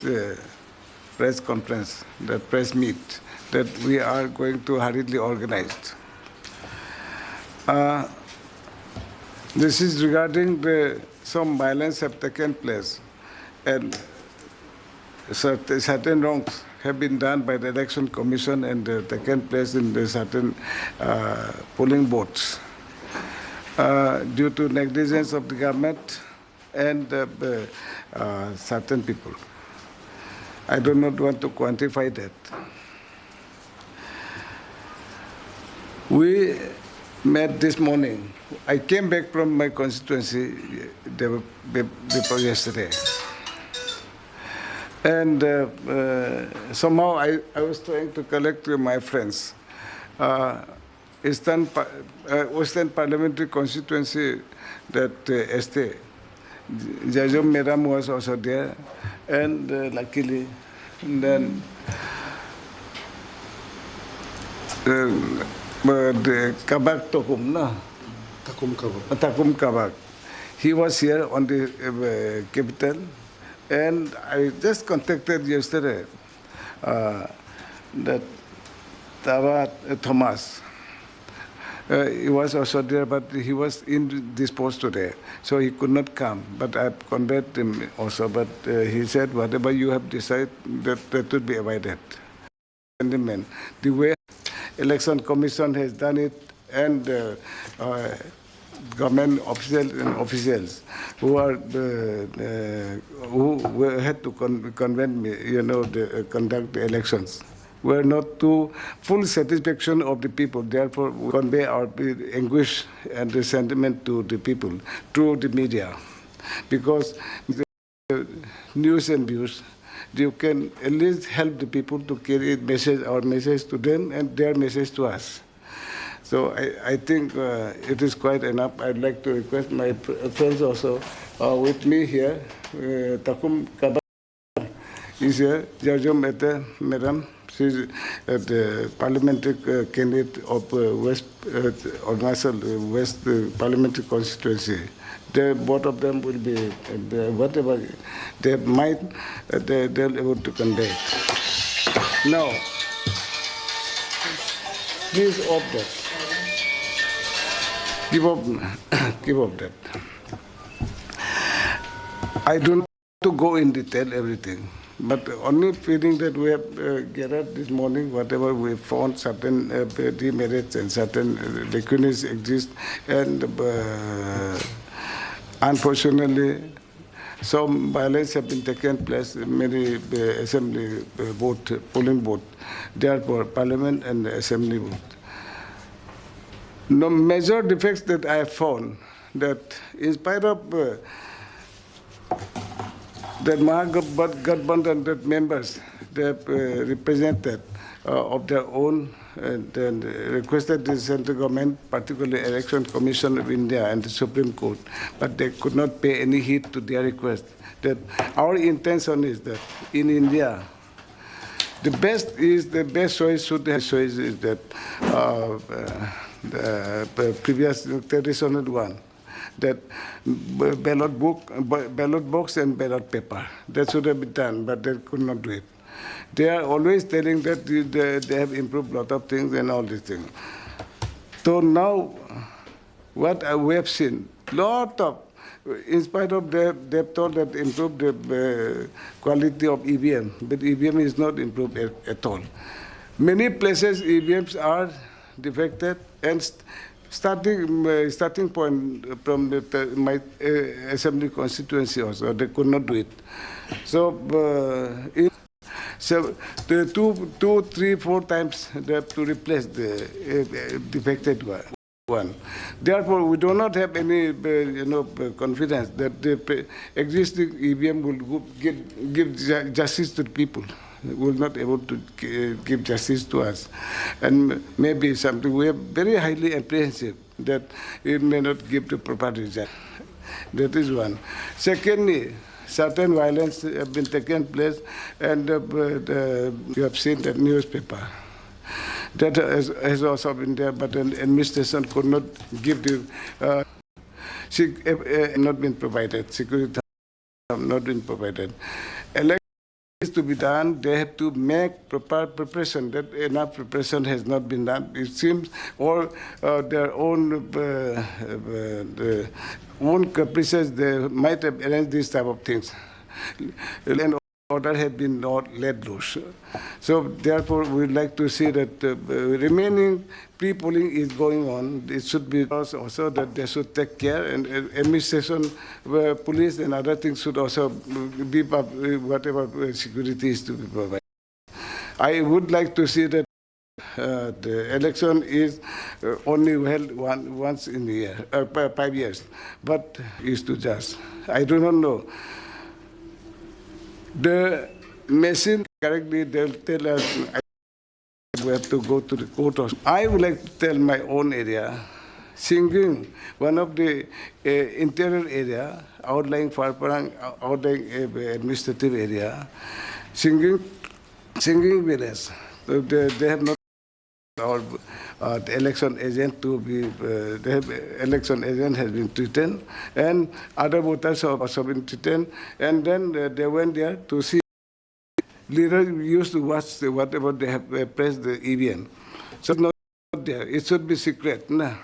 the press conference, the press meet that we are going to hurriedly organize. This is regarding some violence have taken place and certain wrongs have been done by the Election Commission and taken place in the certain polling booths due to negligence of the government and certain people. I do not want to quantify that. We met this morning. I came back from my constituency before yesterday. And somehow I was trying to collect my friends. Western Parliamentary Constituency that Este, Jajam Meram was also there, and luckily, then the Kabak Tokum, no? Takum Kabak. He was here on the capital, and I just contacted yesterday that Thomas. He was also there, but he was indisposed today, so he could not come. But I conveyed him also, but he said, whatever you have decided, that would be avoided. The way Election Commission has done it, and government officials who are who had to convene me, conduct the elections, were not to full satisfaction of the people. Therefore, we convey our anguish and the sentiment to the people through the media, because the news and views, you can at least help the people to carry our message to them and their message to us. So I think it is quite enough. I'd like to request my friends also with me here. Takum Kabak is here. Jajam Mete, Madam. She's the parliamentary candidate of West Parliamentary Constituency. Both of them will be, whatever they might, they'll be able to convey it. Now, please off that. Give up that. I don't want to go in detail everything, but only feeling that we have gathered this morning, whatever we found, certain demerits and certain lacunae exist, and unfortunately, some violence have been taken place in many assembly polling booths, therefore Parliament and Assembly booth. No major defects that I have found, that in spite of that Mahagathbandhan that members they have represented of their own and requested the central government, particularly Election Commission of India and the Supreme Court, but they could not pay any heed to their request. That our intention is that in India, the best choice should have choice is that the previous traditional one, that ballot box and ballot paper. That should have been done, but they could not do it. They are always telling that they have improved a lot of things and all these things. So now, what we have seen, lot of, in spite of they've thought that improved the quality of EVM, but EVM is not improved at all. Many places EVMs are defected, and starting point from my assembly constituency also, they could not do it. So, so the two, three, 4 times they have to replace the defected one. Therefore, we do not have any confidence that the existing EVM will give justice to the people. Will not able to give justice to us, and maybe something we are very highly apprehensive that it may not give the proper result. That is one. Secondly, certain violence have been taken place, and you have seen that newspaper. That has also been there, but an administration could not give the not been provided. Security have not been provided. is to be done, they have to make proper preparation. That enough preparation has not been done. It seems, or their own caprices, they might have arranged these type of things. And order had been not let loose. So therefore, we'd like to see that remaining pre-polling is going on. It should be also that they should take care, and administration, police and other things should also be whatever security is to be provided. I would like to see that the election is only held once in a year, 5 years, but is to just. I do not know. The machine correctly, they'll tell us we have to go to the court. I would like to tell my own area, Singing, one of the interior area, outlying Farparang, outlying administrative area, Singing village. So they have not our the election agent to be, the election agent has been treated, and other voters have also been treated, and then they went there to see. Leaders used to watch whatever they have pressed the EVM. So not there. It should be secret. Nah.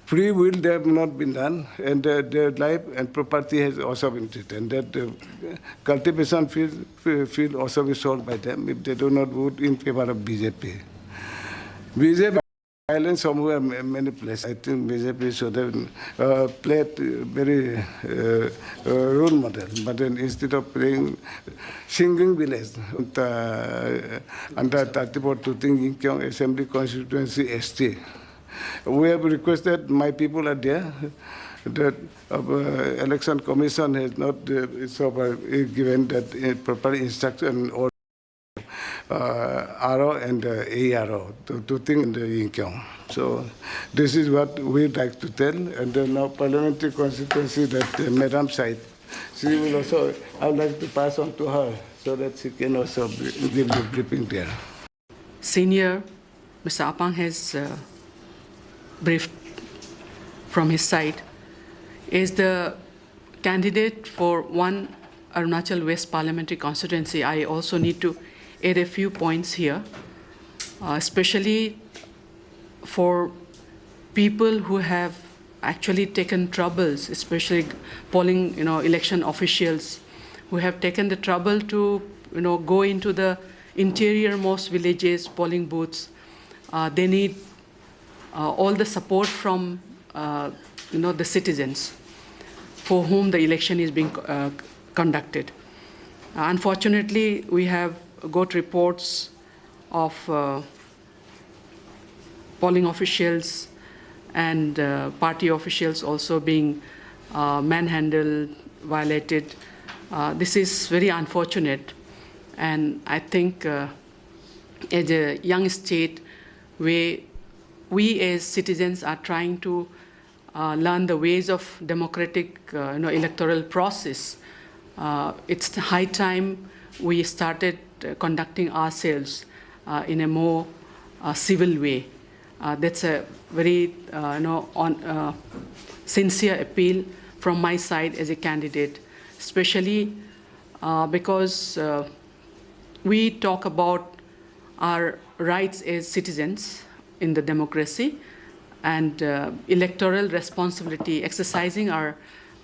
Free will, they have not been done, and their life and property has also been treated. That cultivation field also be sold by them if they do not vote in favor of BJP. BJP violence somewhere many places. I think BJP should have played very role model, but then instead of playing Singing village under 34 to Tingkyong Assembly Constituency ST. We have requested, my people are there, that election commission has not given that proper instruction or RO and ARO to think in the Yinkyong. So this is what we'd like to tell. And then now parliamentary constituency that Madam side, she will also, I would like to pass on to her so that she can also give the briefing there. Senior, Mr. Apang has briefed from his side, is the candidate for one Arunachal West parliamentary constituency. I also need to add a few points here, especially for people who have actually taken troubles, especially polling, election officials who have taken the trouble to, go into the interior-most villages, polling booths. They need all the support from, the citizens for whom the election is being conducted. Unfortunately, we have got reports of polling officials and party officials also being manhandled, violated. This is very unfortunate, and I think as a young state, we as citizens are trying to learn the ways of democratic electoral process. It's high time we started conducting ourselves in a more civil way. That's a very sincere appeal from my side as a candidate, especially because we talk about our rights as citizens in the democracy and electoral responsibility. Exercising our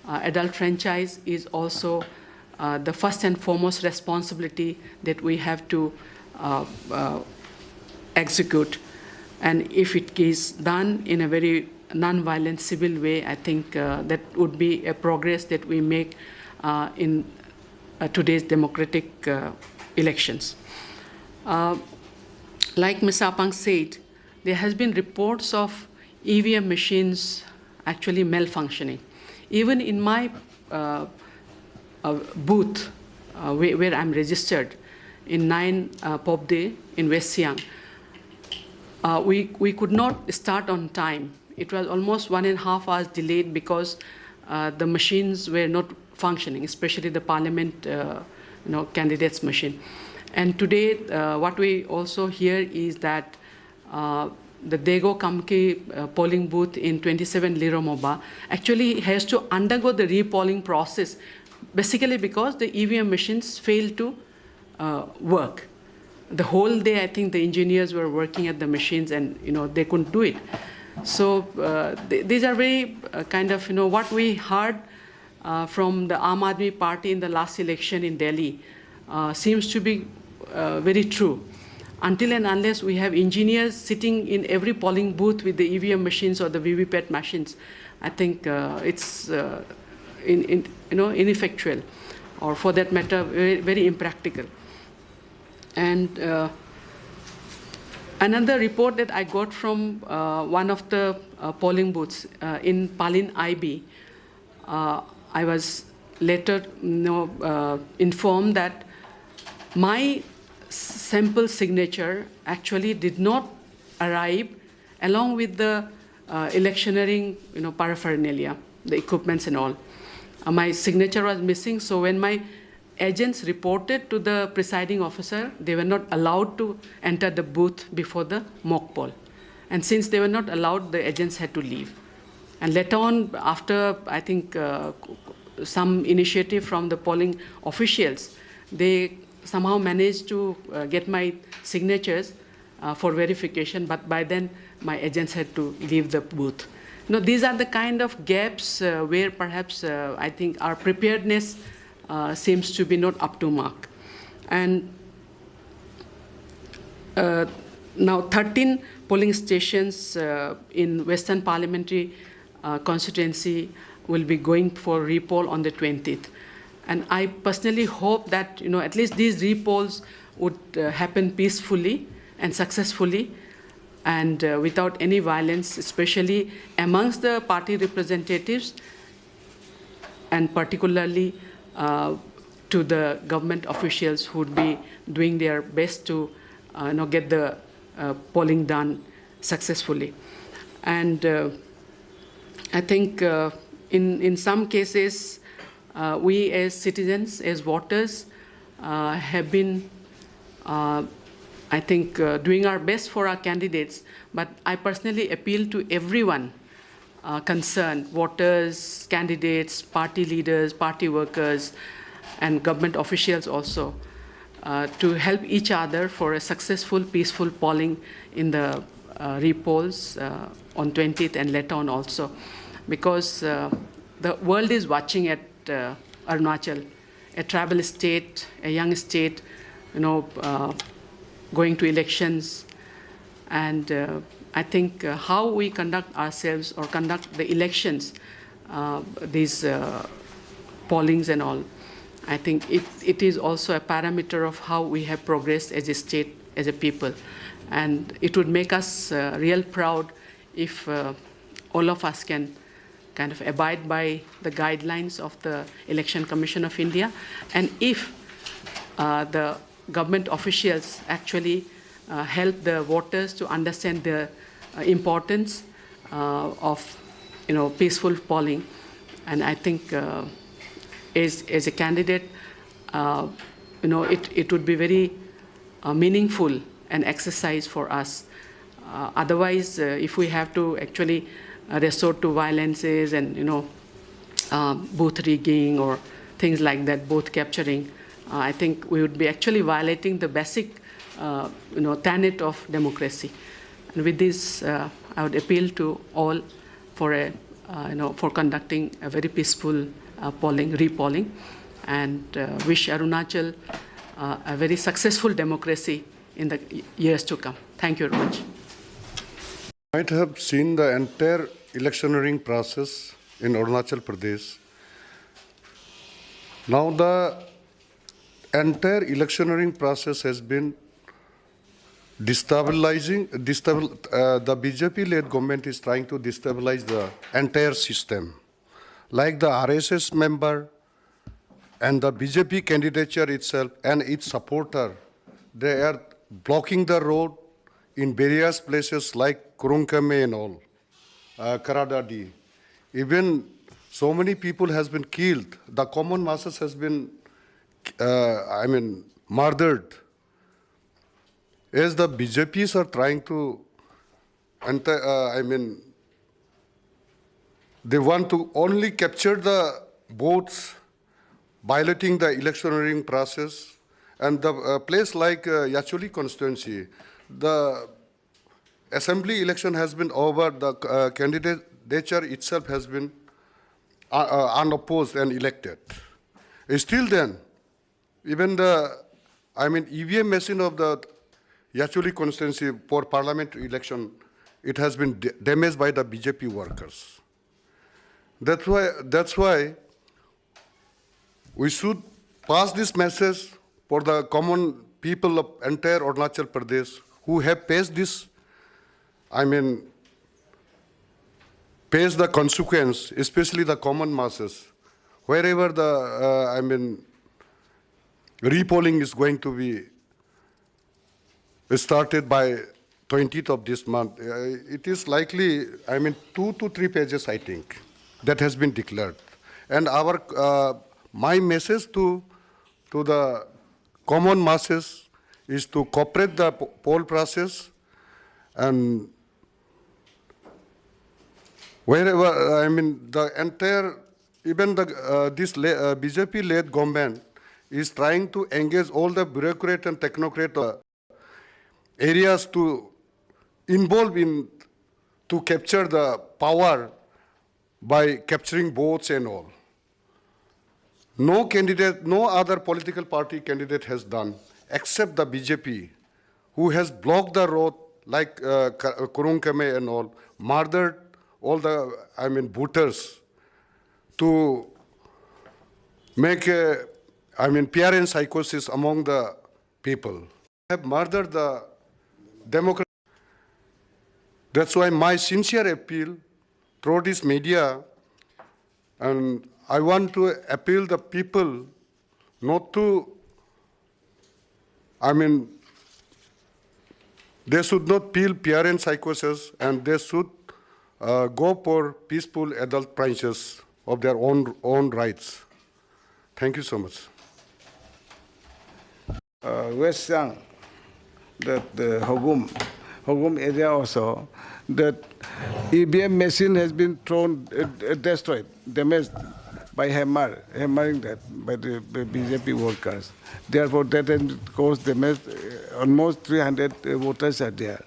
adult franchise is also the first and foremost responsibility that we have to execute. And if it is done in a very non-violent civil way, I think that would be a progress that we make in today's democratic elections. Like Ms. Apang said, there has been reports of EVM machines actually malfunctioning. Even in my booth where I'm registered in 9 Popde in West Siang, we could not start on time. It was almost 1.5 hours delayed because the machines were not functioning, especially the parliament candidates machine. And today, what we also hear is that the Dego Kamki polling booth in 27 Liromoba actually has to undergo the repolling process basically because the EVM machines failed to work. The whole day, I think the engineers were working at the machines, and they couldn't do it. So these are very kind of what we heard from the Aam Aadmi Party in the last election in Delhi seems to be very true. Until and unless we have engineers sitting in every polling booth with the EVM machines or the VVPAT machines, I think it's ineffectual, or for that matter, very, very impractical. And another report that I got from one of the polling booths in Palin IB, I was later informed that my sample signature actually did not arrive along with the electioneering paraphernalia, the equipments and all. My signature was missing, so when my agents reported to the presiding officer, they were not allowed to enter the booth before the mock poll. And since they were not allowed, the agents had to leave. And later on, after I think some initiative from the polling officials, they somehow managed to get my signatures for verification, but by then my agents had to leave the booth. These are the kind of gaps where perhaps I think our preparedness seems to be not up to mark. And now 13 polling stations in Western Parliamentary constituency will be going for repoll on the 20th. And I personally hope that at least these repolls would happen peacefully and successfully, and without any violence, especially amongst the party representatives, and particularly to the government officials who would be doing their best to get the polling done successfully. And I think in some cases, we as citizens, as voters, have been, I think, doing our best for our candidates. But I personally appeal to everyone concerned, voters, candidates, party leaders, party workers, and government officials also, to help each other for a successful, peaceful polling in the repolls on 20th and later on also. Because the world is watching at Arunachal, a tribal state, a young state, going to elections. And I think how we conduct ourselves or conduct the elections, these pollings and all, I think it is also a parameter of how we have progressed as a state, as a people. And it would make us real proud if all of us can kind of abide by the guidelines of the Election Commission of India, and if the government officials actually help the voters to understand the importance of peaceful polling. And I think as a candidate, it would be very meaningful an exercise for us. Otherwise, if we have to actually resort to violences and booth rigging or things like that, booth capturing, I think we would be actually violating the basic tenet of democracy. And with this, I would appeal to all for for conducting a very peaceful repolling, and wish Arunachal a very successful democracy in the years to come. Thank you very much. Might have seen the entire electioneering process in Arunachal Pradesh. Now the entire electioneering process has been destabilizing. The BJP-led government is trying to destabilize the entire system. Like the RSS member and the BJP candidature itself and its supporter, they are blocking the road in various places like Kurunkame and all, Karadadi. Even so many people has been killed. The common masses has been, murdered. As the BJPs are trying to, they want to only capture the votes violating the electioneering process. And the place like Yachuli constituency, the assembly election has been over, the candidature itself has been unopposed and elected. Still then, even the, EVM machine of the Yachuli constituency for parliamentary election, it has been damaged by the BJP workers. That's why we should pass this message for the common people of entire Arunachal Pradesh who have faced this, face the consequence, especially the common masses, wherever the, repolling is going to be started by 20th of this month. It is likely, 2 to 3 pages, I think, that has been declared. And my message to the common masses is to cooperate the poll process, and wherever, the entire, even the, this BJP-led government is trying to engage all the bureaucrat and technocrat areas to involve in, to capture the power by capturing votes and all. No candidate, no other political party candidate has done, except the BJP, who has blocked the road like Kurungkame and all, murdered all the, voters to make fear and psychosis among the people. Have murdered the democracy. That's why my sincere appeal through this media, and I want to appeal the people not to, they should not feel fear and psychosis, and they should go for peaceful adult process of their own rights. Thank you so much. West Siang, that the Hogum area also, that EVM machine has been thrown, destroyed, damaged by hammering that by the BJP workers. Therefore, that has caused damage. Almost 300 voters are there.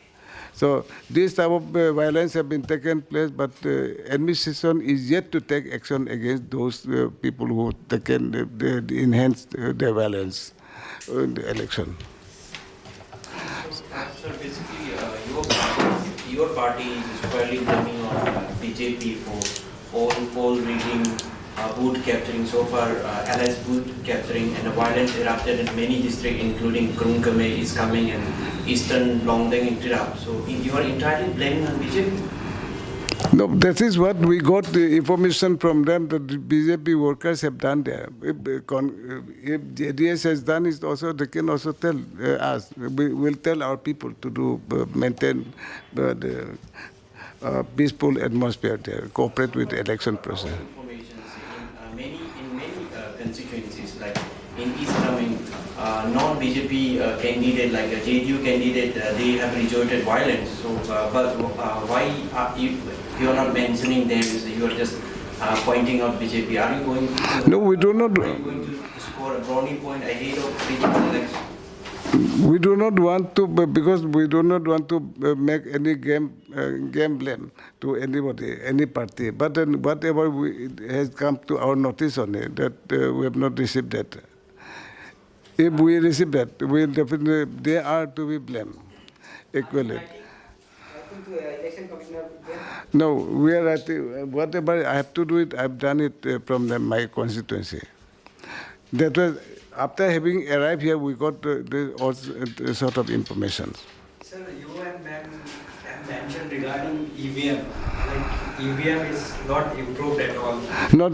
So this type of violence have been taken place, but the administration is yet to take action against those people who taken enhanced their violence in the election. Sir, basically, your party is squarely blaming on BJP for all reading, boot capturing. So far, allies boot capturing and the violence erupted in many districts, including Kurungkame is coming and Eastern Longdeng interrupt. So you are entirely blaming on BJP? No, that is what we got the information from them that the BJP workers have done there. If JDS has done it also, they can also tell us. We will tell our people to do maintain the peaceful atmosphere there, cooperate with the election process. In many constituencies, like in East Tamil, non-BJP candidate, like a JDU candidate, they have resorted violence. So, but why you are not mentioning them? So you are just pointing out BJP. Are you going to? No, we do not. Are you going to score a brownie point ahead of BJP election? We do not want to, because we do not want to make any game blame to anybody, any party. But then whatever has come to our notice on it, that we have not received that. If we receive that, we definitely, they are to be blamed equally. No, we are at whatever I have to do it, I've done it from my constituency. That was after having arrived here, we got all sort of information. Sir, you and ma'am have mentioned regarding EVM, like EVM is not improved at all. Not